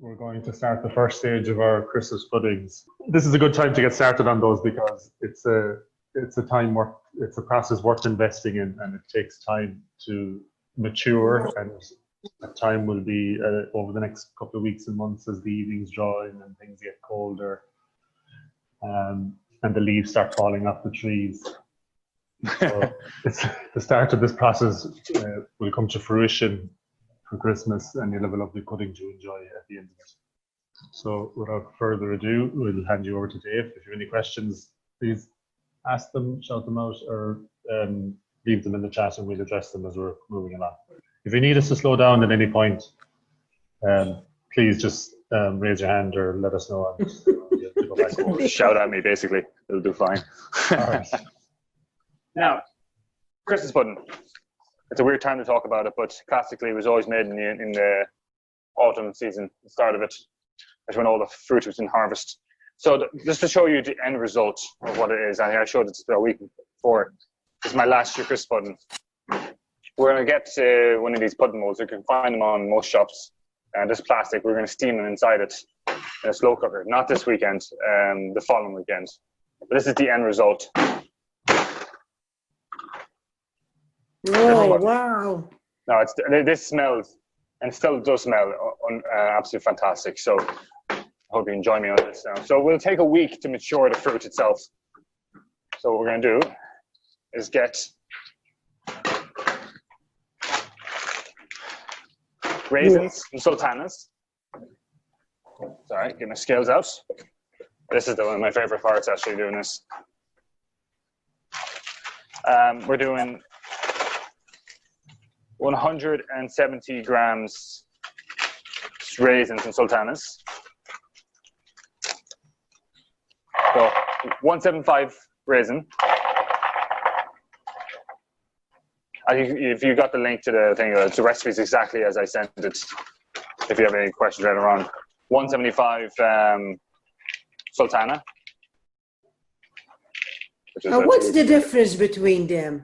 we're going to start the first stage of our Christmas puddings. This is a good time to get started on those because it's a process worth investing in, and it takes time to mature. And that time will be over the next couple of weeks and months as the evenings draw in and things get colder, and the leaves start falling off the trees. So the start of this process will come to fruition for Christmas, and you'll have a lovely pudding to enjoy at the end of it. So without further ado, we'll hand you over to Dave. If you have any questions, please ask them, shout them out, or leave them in the chat and we'll address them as we're moving along. If you need us to slow down at any point, please just raise your hand or let us know. And we'll go back. Shout at me, basically. It'll do fine. All right. Now, Christmas pudding. It's a weird time to talk about it, but classically it was always made in the autumn season, the start of it. That's when all the fruit was in harvest. So just to show you the end result of what it is, I showed it a week before. This is my last year Christmas pudding. We're going to get one of these pudding molds. You can find them on most shops. And this plastic, we're going to steam them inside it in a slow cooker. Not this weekend, the following weekend. But this is the end result. Oh, wow. No, this smells, and still does smell absolutely fantastic. So I hope you enjoy me on this now. So we'll take a week to mature the fruit itself. So what we're going to do is get raisins and sultanas. Sorry, get my scales out. This is one of my favorite parts, actually, doing this. We're doing 170 grams raisins and sultanas. So 175 raisin. If you got the link to the thing, the recipe is exactly as I sent it. If you have any questions right around, 175 sultana. What's the difference between them?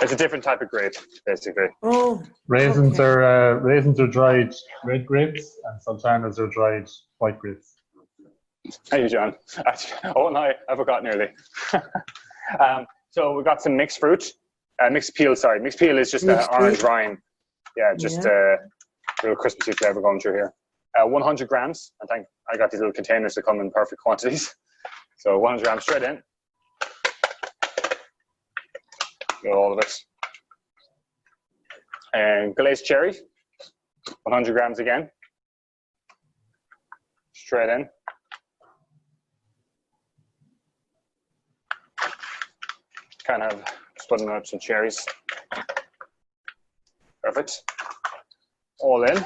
It's a different type of grape, basically. Oh, raisins are dried red grapes, and sultanas are dried white grapes. Hey, John. Oh no, I forgot nearly. So we got some mixed fruit, mixed peel. Sorry, mixed peel is just orange rind. Yeah, just a little Christmassy flavor going through here. 100 grams. I got these little containers that come in perfect quantities. So 100 grams straight in. Got all of it. And glazed cherry, 100 grams again. Straight in. Kind of just putting up some cherries. Perfect. All in.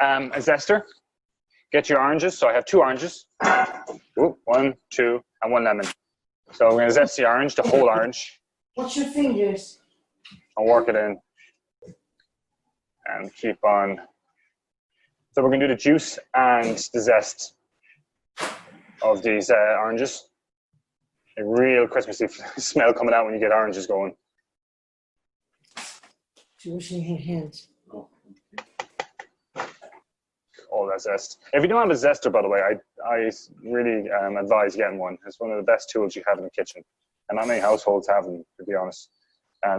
A zester. Get your oranges. So I have 2 oranges. Ooh, 1, 2, and 1 lemon. So we're going to zest the orange, the whole orange. Watch your fingers. I'll work it in. And keep on. So we're going to do the juice and the zest of these oranges. A real Christmassy smell coming out when you get oranges going. She's washing her hands. All that zest. If you don't have a zester, by the way, I really advise getting one. It's one of the best tools you have in the kitchen. And not many households have them, to be honest.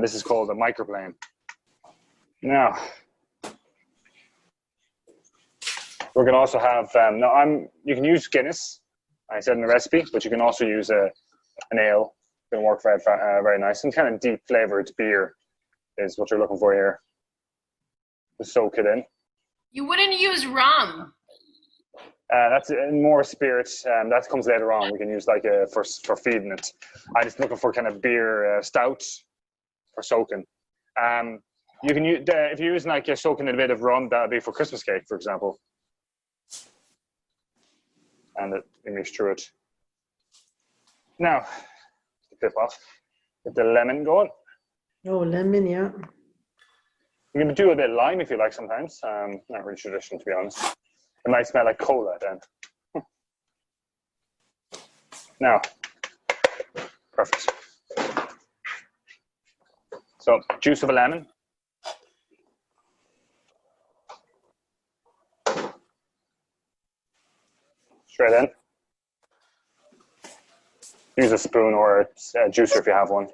This is called a microplane. Now, we're going to also have, you can use Guinness, I said in the recipe, but you can also use an ale. It's going to work very nice. Some kind of deep flavored beer is what you're looking for here. Just soak it in. You wouldn't use rum. That's more spirits. That comes later on. We can use like for feeding it. I'm just looking for kind of beer stout for soaking. You can use if you're using like you're soaking in a bit of rum, that would be for Christmas cake, for example. And you mix through it. Now, flip off. Get the lemon going. Oh, lemon, yeah. You can do a bit of lime if you like sometimes. Not really traditional, to be honest. It might smell like cola then. Now, perfect. So, juice of a lemon. Use a spoon or a juicer if you have one.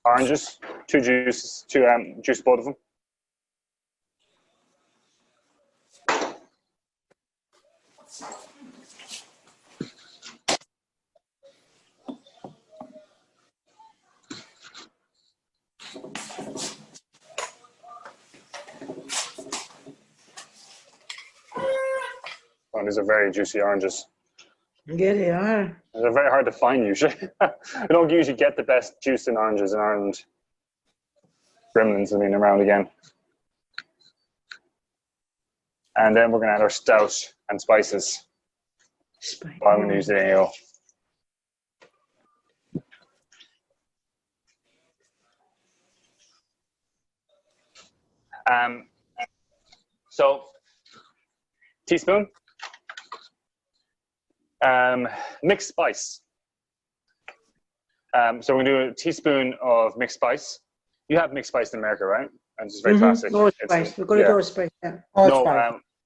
Oranges, 2 juices, juice both of them. Oh, these are very juicy oranges. Yeah, they are. They're very hard to find usually. I don't usually get the best juice in oranges in Ireland. Gremlins have been around again. And then we're going to add our stout and spices. I'm going to use the ale. So, teaspoon. Mixed spice. So we're going to do a teaspoon of mixed spice. You have mixed spice in America, right? And it's very classic. Allspice. We're going to do allspice. Yeah.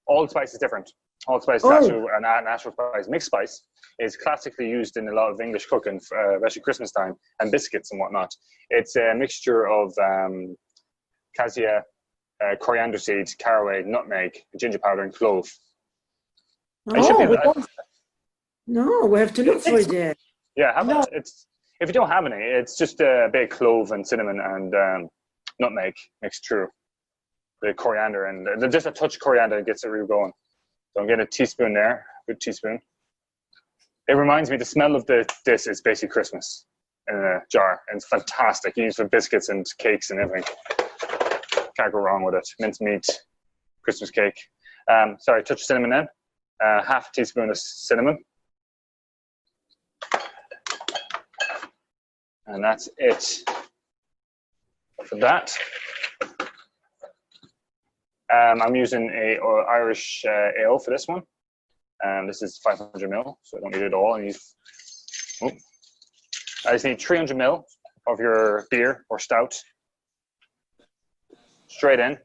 Allspice is different. Allspice is actually a natural spice. Mixed spice is classically used in a lot of English cooking, especially Christmas time, and biscuits and whatnot. It's a mixture of cassia, coriander seeds, caraway, nutmeg, ginger powder, and clove. No, we have to look for that. Yeah, if you don't have any, it's just a bit of clove and cinnamon and nutmeg mixed through the coriander, and just a touch of coriander gets it really going. So I'm getting a teaspoon there, good teaspoon. It reminds me, the smell of this is basically Christmas in a jar, and it's fantastic. You use it for biscuits and cakes and everything. Can't go wrong with it. Minced meat, Christmas cake. Sorry, touch of cinnamon then. Half a teaspoon of cinnamon. And that's it for that. I'm using a Irish ale for this one. This is 500 ml, so I don't need it all. I just need 300 ml of your beer or stout. Straight in.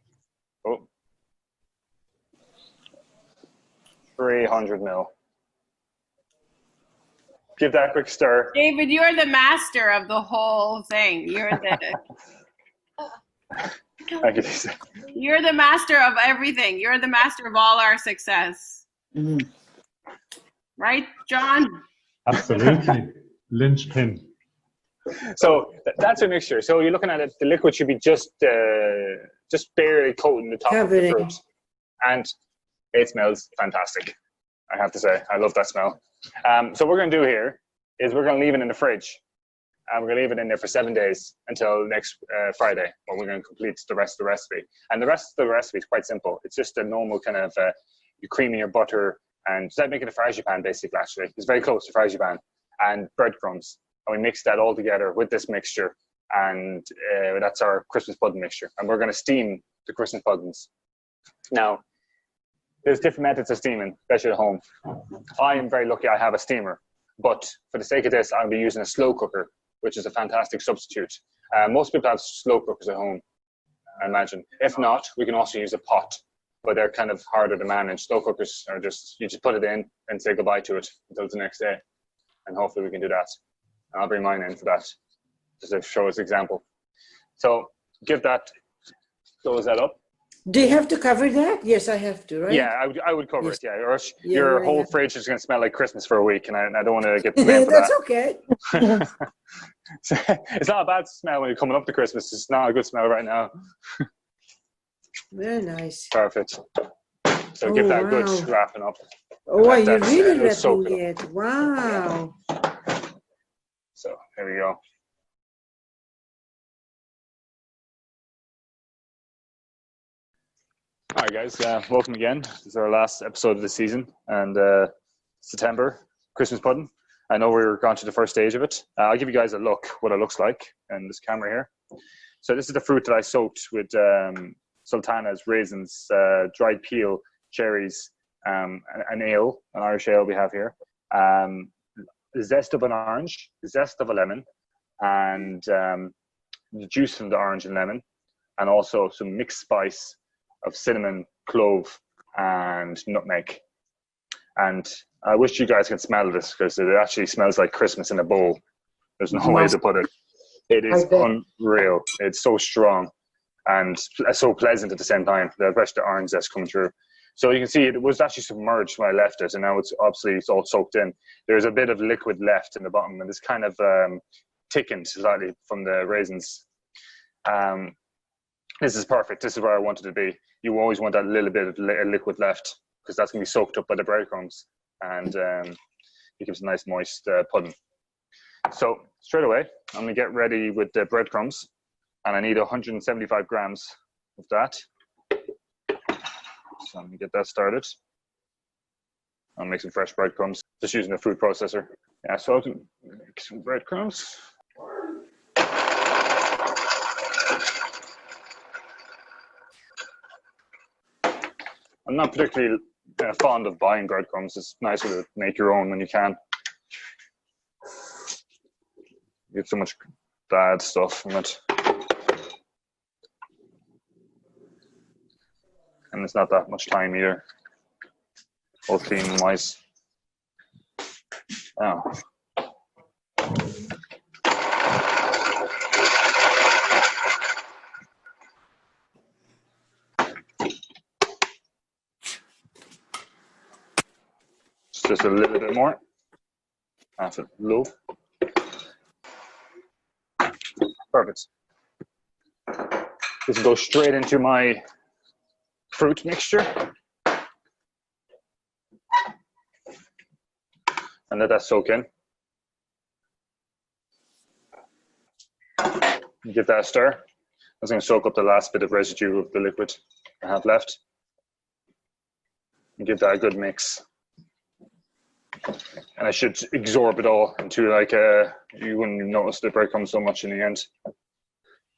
300 ml. Give that a quick stir. David, you're the master of the whole thing. You're the master of everything. You're the master of all our success. Mm-hmm. Right, John? Absolutely. Linchpin. So that's a mixture. So you're looking at it, the liquid should be just barely coating the top of the fruit. And it smells fantastic, I have to say. I love that smell. So what we're going to do here is we're going to leave it in the fridge. And we're going to leave it in there for 7 days until next Friday, when we're going to complete the rest of the recipe. And the rest of the recipe is quite simple. It's just a normal kind of, you cream in your butter, and it's like making a fragipan, basically, actually. It's very close to fragipan. And breadcrumbs. And we mix that all together with this mixture. And that's our Christmas pudding mixture. And we're going to steam the Christmas puddings. Now, there's different methods of steaming, especially at home. I am very lucky I have a steamer. But for the sake of this, I'll be using a slow cooker, which is a fantastic substitute. Most people have slow cookers at home, I imagine. If not, we can also use a pot, but they're kind of harder to manage. Slow cookers are just, you just put it in and say goodbye to it until the next day. And hopefully we can do that. And I'll bring mine in for that, just to show us an example. So close that up. Do you have to cover that? Yes, I have to, right? Yeah, I would cover it, yeah. Or your whole fridge is going to smell like Christmas for a week, and I don't want to get the blame for That's that. okay. It's not a bad smell when you're coming up to Christmas. It's not a good smell right now. Very nice. Perfect. So give that a good wrapping up. Oh, you're really wrapping it. Wow. So here we go. All right, guys, welcome again. This is our last episode of the season, and September, Christmas pudding. I know we're gone to the first stage of it. I'll give you guys a look, what it looks like in this camera here. So this is the fruit that I soaked with sultanas, raisins, dried peel, cherries, an ale, an Irish ale we have here, the zest of an orange, the zest of a lemon, and the juice from the orange and lemon, and also some mixed spice of cinnamon, clove, and nutmeg. And I wish you guys could smell this because it actually smells like Christmas in a bowl. There's no way to put it. It is unreal. It's so strong and so pleasant at the same time. The rest of the orange that's come through. So you can see it was actually submerged when I left it, and now it's all soaked in. There's a bit of liquid left in the bottom, and it's kind of thickened slightly from the raisins. This is perfect. This is where I wanted to be. You always want that little bit of liquid left because that's going to be soaked up by the breadcrumbs, and it gives a nice moist pudding. So straight away, I'm going to get ready with the breadcrumbs, and I need 175 grams of that. So I'm going to get that started. I'll make some fresh breadcrumbs, just using a food processor. Yeah, so I'll make some breadcrumbs. I'm not particularly fond of buying breadcrumbs. It's nicer to make your own when you can. You get so much bad stuff from it. And it's not that much time either, all cleaning wise. Oh. Just a little bit more. Half it low. Perfect. This will go straight into my fruit mixture. And let that soak in. Give that a stir. I'm going to soak up the last bit of residue of the liquid I have left. And give that a good mix. And I should absorb it all into like you wouldn't even notice the breadcrumbs so much in the end.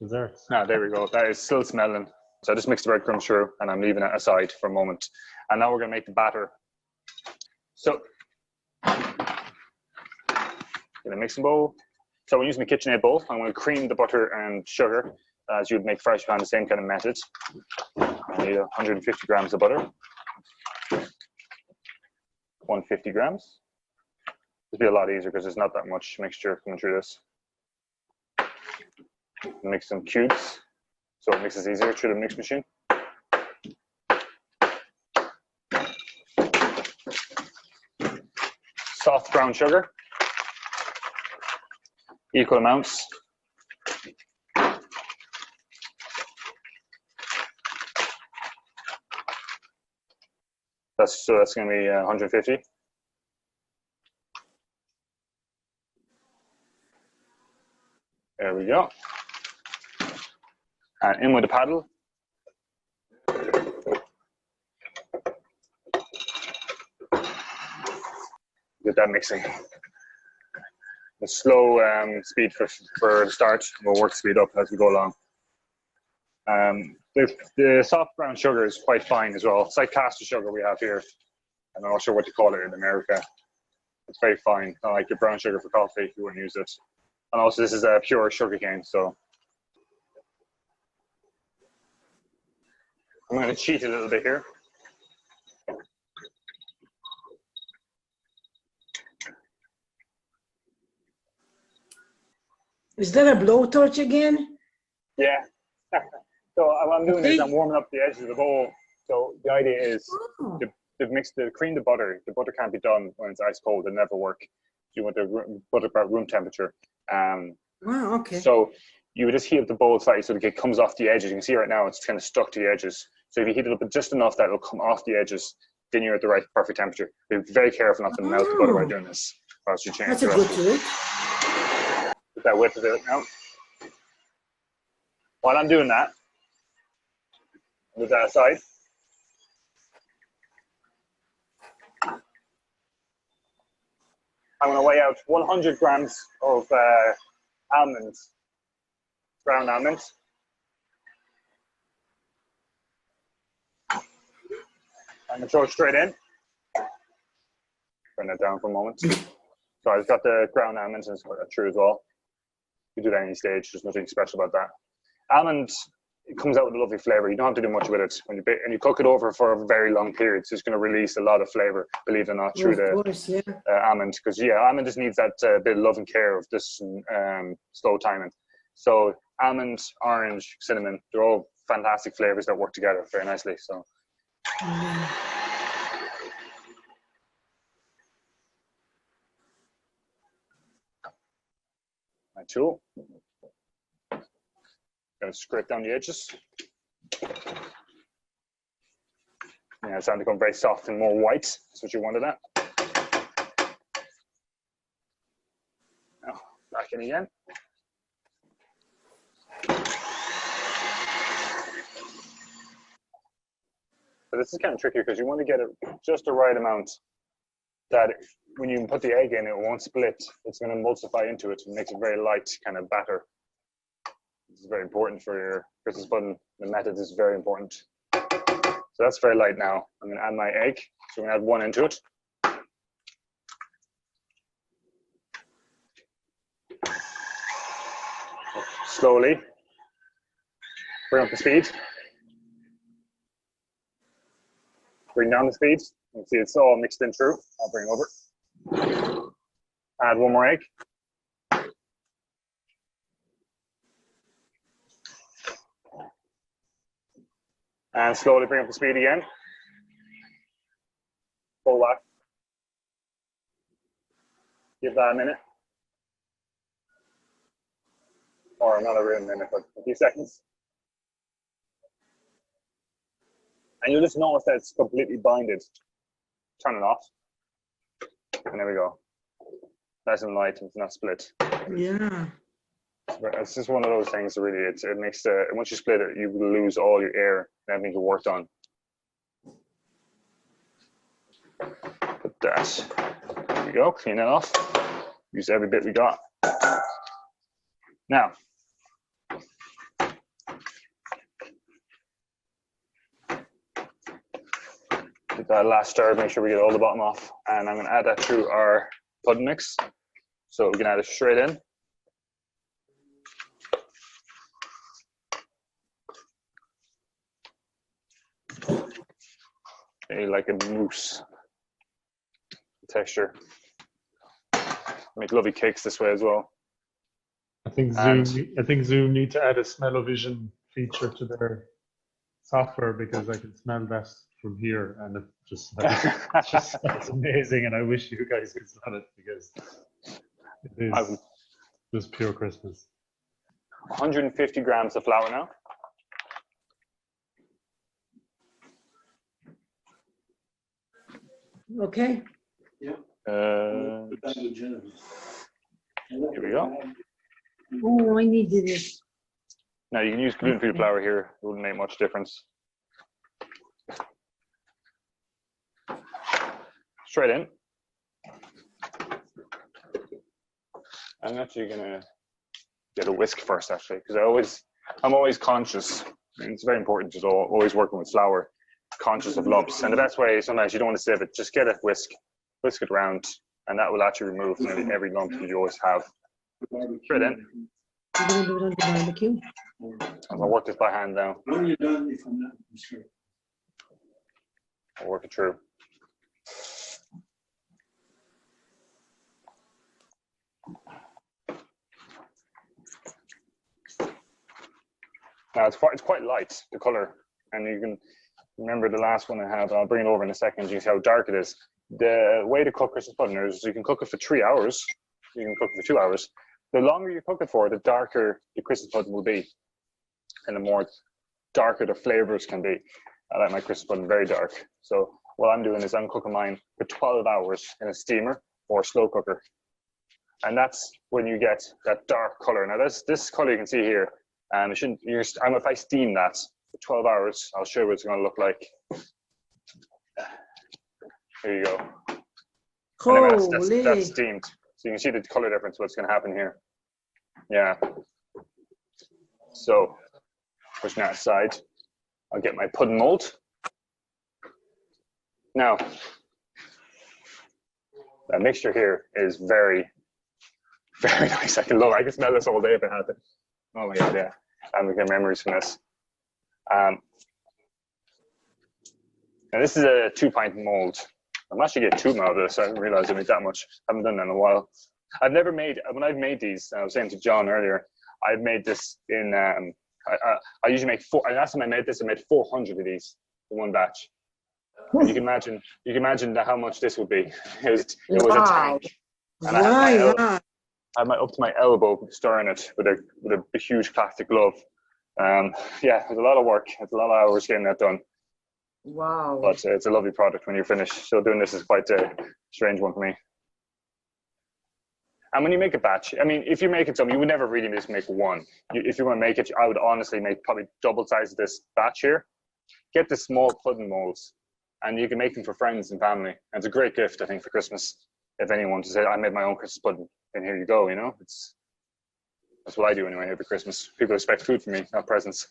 Dessert. Ah, there we go. That is still smelling. So I just mixed the breadcrumbs through and I'm leaving it aside for a moment. And now we're going to make the batter. So, in a mixing bowl. So I'm using the KitchenAid bowl. I'm going to cream the butter and sugar as you would make fresh pan, the same kind of method. I need 150 grams of butter. 150 grams. This will be a lot easier because there's not that much mixture coming through this. Mix some cubes so it mixes easier through the mix machine. Soft brown sugar, equal amounts. That's going to be 150. There we go. And in with the paddle. Get that mixing. The slow speed for the start. We'll work speed up as we go along. The soft brown sugar is quite fine as well. It's like caster sugar we have here. I'm not sure what to call it in America. It's very fine. Not like your brown sugar for coffee. You wouldn't use it. And also this is a pure sugar cane, so I'm going to cheat a little bit here. Is that a blowtorch again? Yeah. So what I'm doing is I'm warming up the edges of the bowl. So the idea is to cream the butter. The butter can't be done when it's ice cold. It'll never work. You want the butter about room temperature. Wow, okay. So you would just heat up the bowl slightly so it comes off the edges. You can see right now it's kind of stuck to the edges. So if you heat it up just enough that it'll come off the edges, then you're at the right perfect temperature. Be very careful not to melt the butter while doing this. Or else you change. That's a good trick. Put that whip of it now. While I'm doing that, move that aside. I'm going to weigh out 100 grams of almonds, ground almonds. I'm going to throw it straight in. Bring that down for a moment. So I've got the ground almonds and it's got that through as well. You can do that at any stage. There's nothing special about that. Almonds it comes out with a lovely flavor. You don't have to do much with it. When you cook it over for a very long period, it's just going to release a lot of flavor, believe it or not, through Of course, yeah. almond. Because, almond just needs that bit of love and care of this slow timing. So almond, orange, cinnamon, they're all fantastic flavors that work together very nicely. So. My tool. Going to scrape down the edges. Yeah, it's starting to become very soft and more white. That's what you wanted that. Now, back in again. So this is kind of tricky because you want to get it just the right amount that when you put the egg in, it won't split. It's going to emulsify into it and makes it very light kind of batter. This is very important for your Christmas pudding. The method is very important. So that's very light now. I'm going to add my egg. So I'm going to add one into it. Slowly. Bring up the speed. Bring down the speed. You can see it's all mixed in through. I'll bring it over. Add one more egg. And slowly bring up the speed again. Pull back. Give that a minute. Or another real minute, but a few seconds. And you'll just notice that it's completely binded. Turn it off. And there we go. Nice and light, it's not split. Yeah. It's just one of those things, really. It makes the, once you split it, you lose all your air and everything you worked on. Put that, there we go, clean it off. Use every bit we got. Now, get that last stir, make sure we get all the bottom off. And I'm going to add that through our pudding mix. So we can add it straight in. Like a mousse texture. Make lovely cakes this way as well. I think Zoom need to add a smell-o-vision feature to their software because I can smell that from here, and it just smells amazing. And I wish you guys could smell it because it is just pure Christmas. 150 grams of flour now. Okay. Yeah. Here we go. Oh, I needed it. Now you can use gluten-free flour here. It wouldn't make much difference. Straight in. I'm actually gonna get a whisk first, actually, because I'm always conscious. And it's very important, just always working with flour, conscious of lumps. And the best way, sometimes you don't want to sieve it, just get a whisk it around, and that will actually remove nearly every lump that you always have. Straight in. You're going to do it on the barbecue? I'm gonna work this by hand now. When you're done, if I'm not mistaken. I'll work it through. Now it's quite light, the color, and you can remember the last one I had. I'll bring it over in a second. You can see how dark it is. The way to cook Christmas pudding is you can cook it for 3 hours. You can cook it for 2 hours. The longer you cook it for, the darker the Christmas pudding will be, and the more darker the flavors can be. I like my Christmas pudding very dark. So what I'm doing is I'm cooking mine for 12 hours in a steamer or slow cooker, and that's when you get that dark color. Now this color you can see here. If I steam that for 12 hours, I'll show you what it's going to look like. Here you go. That's steamed. So you can see the color difference, what's going to happen here. Yeah. So, pushing that aside, I'll get my pudding mold. Now, that mixture here is very, very nice. I can smell this all day if it happened. Oh my God, yeah. I'm going to get memories from this. And this is a 2-pint mold. I'm actually getting 2 out of this. I didn't realize I made that much. I haven't done that in a while. When I've made these, I was saying to John earlier, I've made this in, I usually make 4, and last time I made 400 of these in one batch. And you can imagine how much this would be. It was a tank. And I had my up to my elbow stirring it with a huge plastic glove. Yeah, it was a lot of work. It's a lot of hours getting that done. Wow. But it's a lovely product when you're finished. So doing this is quite a strange one for me. And when you make a batch, I mean, if you're making some, you would never really just make one. If you want to make it, I would honestly make probably double size of this batch here. Get the small pudding molds, and you can make them for friends and family. And it's a great gift, I think, for Christmas. If anyone to say, I made my own Christmas pudding, and here you go, you know? That's what I do anyway every Christmas. People expect food from me, not presents.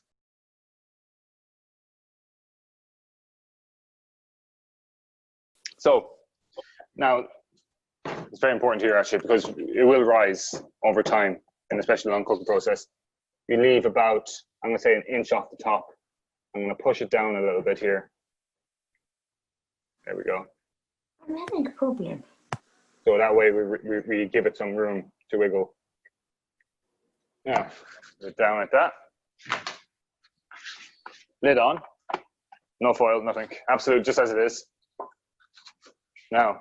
So now it's very important here actually, because it will rise over time in the special long cooking process. You leave about, I'm going to say, an inch off the top. I'm going to push it down a little bit here. There we go. I'm having a problem. So that way we give it some room to wiggle. Yeah, put it down like that. Lid on. No foil, nothing. Absolute, just as it is. Now, I'm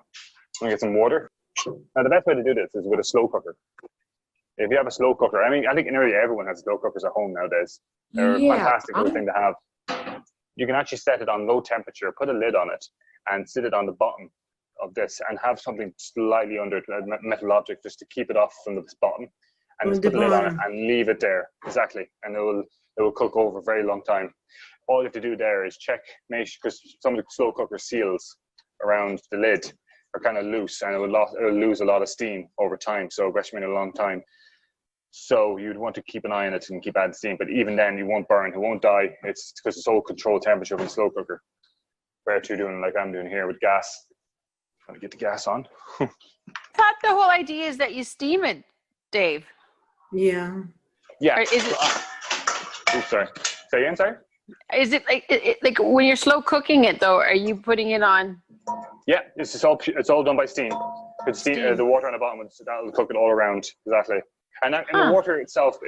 going to get some water. Now, the best way to do this is with a slow cooker. If you have a slow cooker, I mean, I think nearly everyone has slow cookers at home nowadays. They're a fantastic little thing to have. You can actually set it on low temperature, put a lid on it, and sit it on the bottom of this, and have something slightly under it, a metal object, just to keep it off from the bottom. And just put the lid on it and leave it there. Exactly. And it will cook over a very long time. All you have to do there is check, make sure, because some of the slow cooker seals around the lid are kind of loose, and it will lose a lot of steam over time, so especially in a long time. So you'd want to keep an eye on it and keep adding steam, but even then you won't burn, it won't die. It's because it's all controlled temperature from a slow cooker. Compared to doing like I'm doing here with gas. Trying to get the gas on. I thought the whole idea is that you steam it, Dave. Yeah. Yeah. Or is it? Oops, sorry. Say again, sorry? Is it like when you're slow cooking it though? Are you putting it on? Yeah, it's all done by steam. It's steam. The water on the bottom, that'll cook it all around. Exactly. And the water itself,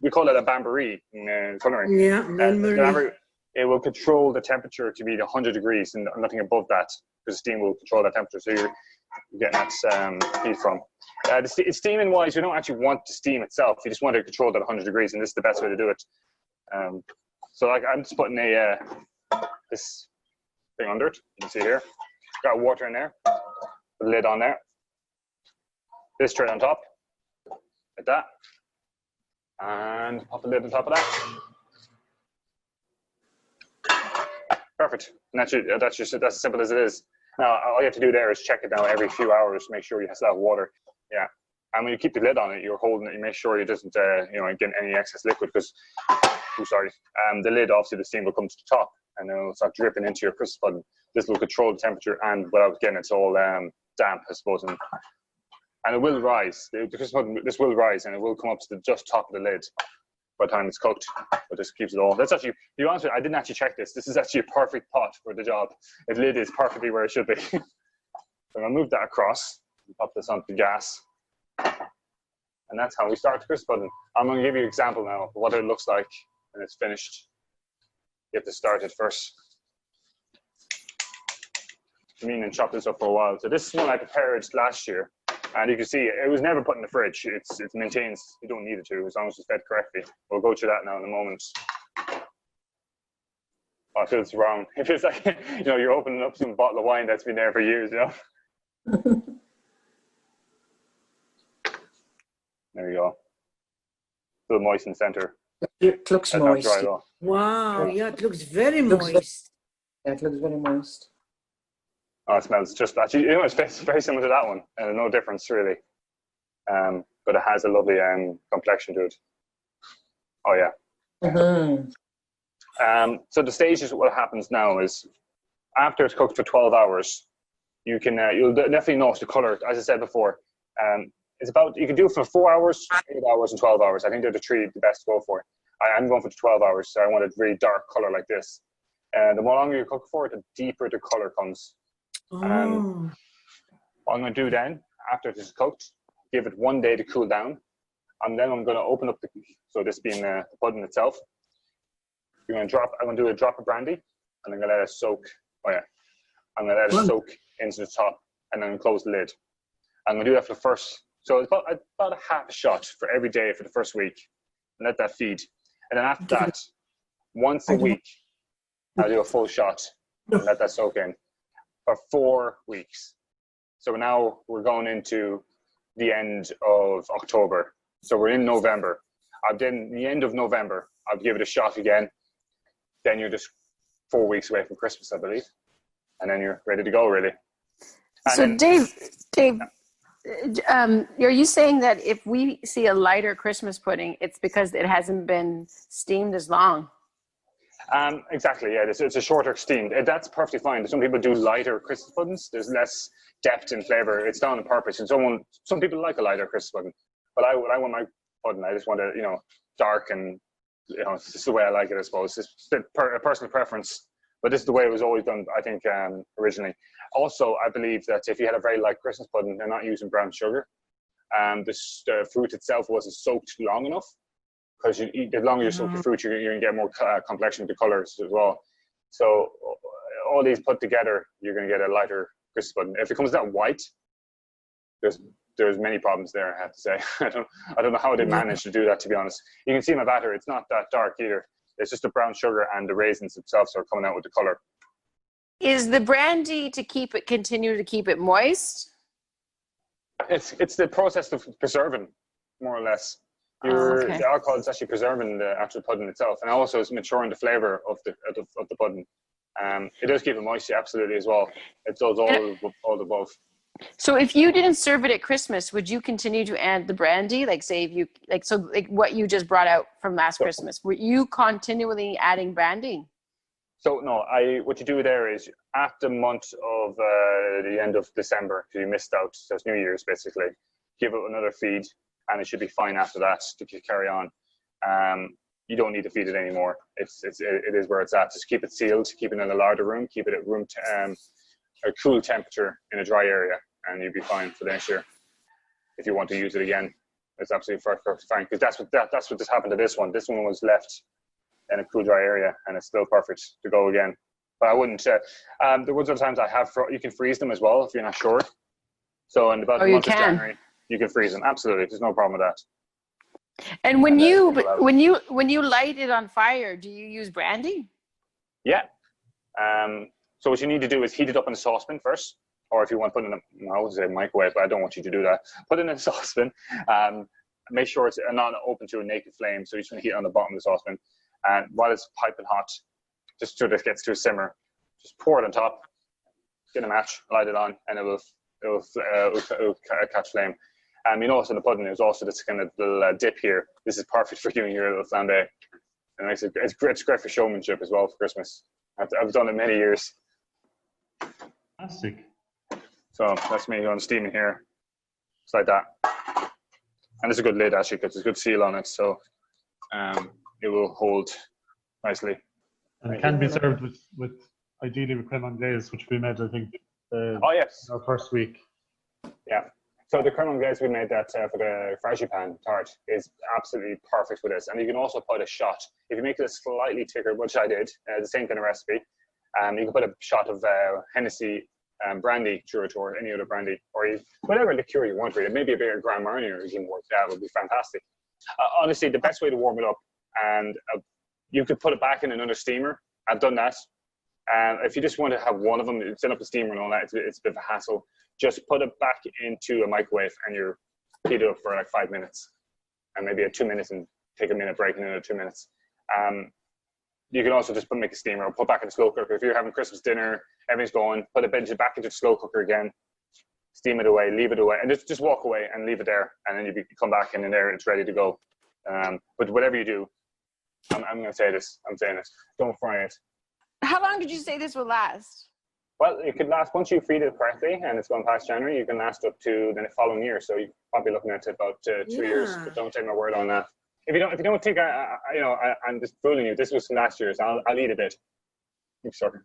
we call it a bain-marie in culinary. Yeah, bain-marie. It will control the temperature to be 100 degrees and nothing above that, because steam will control that temperature. So you're getting that heat from. Steaming wise, you don't actually want the steam itself. You just want to control that 100 degrees, and this is the best way to do it. So like I'm just putting this thing under it. You can see here. Got water in there. Put the lid on there. This tray on top. Like that. And pop the lid on top of that. Perfect. And that's as simple as it is. Now, all you have to do there is check it now every few hours to make sure you still have water. Yeah. And when you keep the lid on it, you're holding it, you make sure it doesn't get any excess liquid, because, the lid, obviously the steam will come to the top and then it'll start dripping into your Christmas pudding. This will control the temperature, and without getting it's all damp, I suppose. And it will rise. The Christmas pudding, this will rise, and it will come up to the just top of the lid by the time it's cooked. But this keeps it all. That's actually, to be honest with you, I didn't actually check this. This is actually a perfect pot for the job. The lid is perfectly where it should be. So I'm going to move that across and pop this onto the gas. And that's how we start the Christmas pudding. I'm going to give you an example now of what it looks like when it's finished. You have to start it first. I mean, and chop this up for a while. So this is one I prepared last year. And you can see it was never put in the fridge. It maintains, you don't need it to, as long as it's fed correctly. We'll go through that now in a moment. Oh, it feels wrong. It feels like, you're opening up some bottle of wine that's been there for years, There you go. Still moist in the center. It looks moist. Wow, yeah, it looks very moist. Yeah, it looks very moist. Oh, it smells just actually. It's very similar to that one, and no difference really. But it has a lovely complexion to it. Oh yeah. Mm-hmm. So the stage is what happens now is after it's cooked for 12 hours, you'll definitely notice the color. As I said before, it's about, you can do it for 4 hours, 8 hours, and 12 hours. I think they're the best to go for. I'm going for 12 hours, so I want a really dark color like this. And the more longer you cook for it, the deeper the color comes. Oh. What I'm going to do then, after it is cooked, give it 1 day to cool down, and then I'm going to open up so this being the pudding itself. I'm going to do a drop of brandy, and I'm going to let it soak. I'm going to let it soak into the top, and then close the lid. I'm going to do that for the first, so it's about a half a shot for every day for the first week, and let that feed. And then after that, once a week, I'll do a full shot and let that soak in for 4 weeks. So now we're going into the end of October. So we're in November. The end of November, I'll give it a shot again. Then you're just 4 weeks away from Christmas, I believe. And then you're ready to go, really. And So then, Dave, are you saying that if we see a lighter Christmas pudding, it's because it hasn't been steamed as long? Exactly, yeah. It's a shorter steam. That's perfectly fine. Some people do lighter Christmas puddings. There's less depth in flavor. It's done on purpose. And some people like a lighter Christmas pudding. But I want my pudding, I just want it, dark, and this is the way I like it, I suppose. It's a personal preference. But this is the way it was always done, I think, originally. Also, I believe that if you had a very light Christmas pudding, they're not using brown sugar. The fruit itself wasn't soaked long enough. Because the longer you soak the fruit, you're going to get more complexion of the colors as well. So all these put together, you're going to get a lighter Christmas pudding. If it comes out white, there's many problems there, I have to say. I don't know how they managed to do that, to be honest. You can see my batter; it's not that dark either. It's just the brown sugar and the raisins themselves are coming out with the color. Is the brandy to continue to keep it moist? It's the process of preserving, more or less. The alcohol is actually preserving the actual pudding itself, and also it's maturing the flavor of the pudding. It does keep it moist, absolutely, as well. It does all the above. So if you didn't serve it at Christmas, would you continue to add the brandy? Like say if you what you just brought out from last Christmas, were you continually adding brandy? So no, what you do there is at the month of the end of December, because you missed out, so it's New Year's basically, give it another feed. And it should be fine after that to carry on. You don't need to feed it anymore. It is where it's at. Just keep it sealed, keep it in a larder room, keep it at a cool temperature in a dry area, and you'll be fine for the next year. If you want to use it again, it's absolutely fine, because that's what just happened to this one. This one was left in a cool, dry area, and it's still perfect to go again. But I wouldn't. There was other times you can freeze them as well if you're not sure. So in about the month of January, you can freeze them. Absolutely, there's no problem with that. And when you light it on fire, do you use brandy? Yeah. So what you need to do is heat it up in a saucepan first, or if you want to put it in I would say microwave, but I don't want you to do that. Put it in a saucepan. Make sure it's not open to a naked flame, so you just want to heat it on the bottom of the saucepan. And while it's piping hot, just so it gets to a simmer, just pour it on top, get a match, light it on, and it will catch flame. So the pudding is also this kind of little dip here. This is perfect for doing your little flambé. And it's great for showmanship as well for Christmas. I've done it many years. Fantastic. So that's me on steaming here. It's like that. And it's a good lid actually, because there's a good seal on it, so it will hold nicely. And it can be served with ideally with crème anglaise, which we made, I think, yes, our first week. Yeah. So the crème anglaise we made that for the frangipane tart is absolutely perfect for this. And you can also put a shot. If you make it slightly thicker, which I did, the same kind of recipe, you can put a shot of Hennessy brandy, Curator, any other brandy, or whatever liqueur you want really. Maybe a bit of Grand Marnier can work. That would be fantastic. Honestly, the best way to warm it up, and you could put it back in another steamer. I've done that. If you just want to have one of them, set up a steamer and all that, it's a bit of a hassle. Just put it back into a microwave and you heat it up for like 5 minutes, and maybe 2 minutes, and take a minute break and another 2 minutes. You can also just make a steamer or put back in the slow cooker. If you're having Christmas dinner, everything's going, put it back into the slow cooker again, steam it away, leave it away, and just walk away and leave it there. And then you come back and in there, it's ready to go. But whatever you do, I'm going to say this, I'm saying this, don't fry it. How long did you say this will last? Well, it could last, once you feed it correctly and it's gone past January, you can last up to the following year. So you're probably looking at about 2 years, but don't take my word on that. If you don't think I'm just fooling you, this was from last year, so I'll eat a bit. Oops, sorry.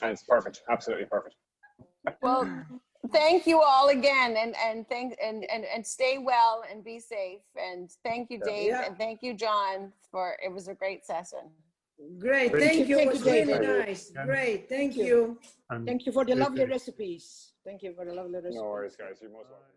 And it's perfect, absolutely perfect. Well, thank you all again, and stay well and be safe. And thank you, Dave, Yeah. and thank you, John. It was a great session. Great, Thank thank you. It Thank was you, really David. nice. Great, thank you. And Thank you for the stay lovely safe. recipes. Thank you for the lovely recipes. No worries, guys. You're most welcome.